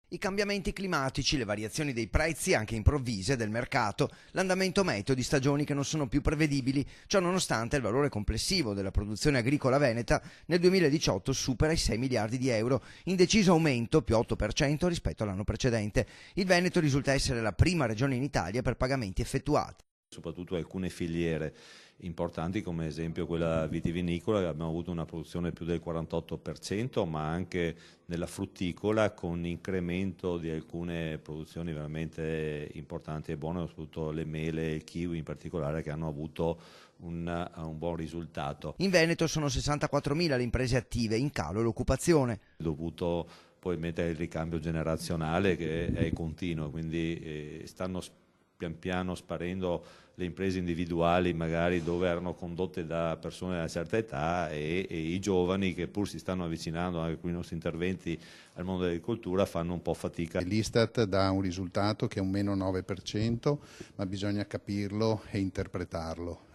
I cambiamenti climatici, le variazioni dei prezzi anche improvvise del mercato, l'andamento meteo di stagioni che non sono più prevedibili, ciò nonostante il valore complessivo della produzione agricola veneta nel 2018 supera i 6 miliardi di euro, in deciso aumento più 8% rispetto all'anno precedente. Il Veneto risulta essere la prima regione in Italia per pagamenti effettuati. Soprattutto alcune filiere importanti come esempio quella vitivinicola, che abbiamo avuto una produzione più del 48%, ma anche nella frutticola con incremento di alcune produzioni veramente importanti e buone, soprattutto le mele e il kiwi in particolare, che hanno avuto un buon risultato. In Veneto sono 64.000 le imprese attive, in calo l'occupazione. Dovuto poi mettere il ricambio generazionale che è continuo, quindi stanno pian piano sparendo le imprese individuali magari dove erano condotte da persone di una certa età e i giovani che pur si stanno avvicinando anche con i nostri interventi al mondo dell'agricoltura fanno un po' fatica. L'Istat dà un risultato che è un meno 9%, ma bisogna capirlo e interpretarlo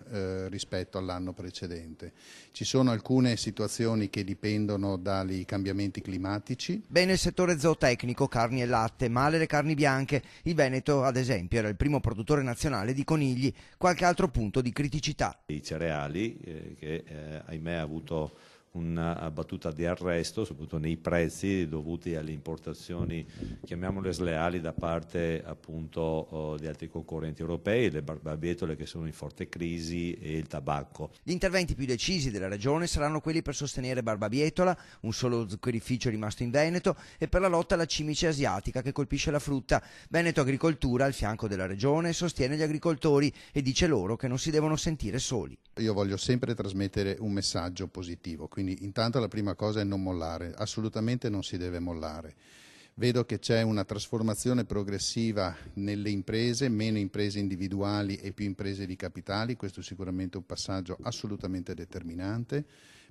rispetto all'anno precedente. Ci sono alcune situazioni che dipendono dai cambiamenti climatici. Bene il settore zootecnico, carni e latte, male le carni bianche. Il Veneto, ad esempio, era il primo produttore nazionale di conigli. Qualche altro punto di criticità. I cereali, che ahimè ha avuto una battuta di arresto, soprattutto nei prezzi dovuti alle importazioni, chiamiamole sleali, da parte appunto di altri concorrenti europei, le barbabietole che sono in forte crisi e il tabacco. Gli interventi più decisi della regione saranno quelli per sostenere Barbabietola, un solo zuccherificio rimasto in Veneto, e per la lotta alla cimice asiatica che colpisce la frutta. Veneto Agricoltura, al fianco della regione, sostiene gli agricoltori e dice loro che non si devono sentire soli. Io voglio sempre trasmettere un messaggio positivo, quindi intanto la prima cosa è non mollare, assolutamente non si deve mollare. Vedo che c'è una trasformazione progressiva nelle imprese, meno imprese individuali e più imprese di capitali, questo è sicuramente un passaggio assolutamente determinante,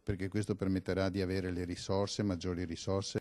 perché questo permetterà di avere le risorse, maggiori risorse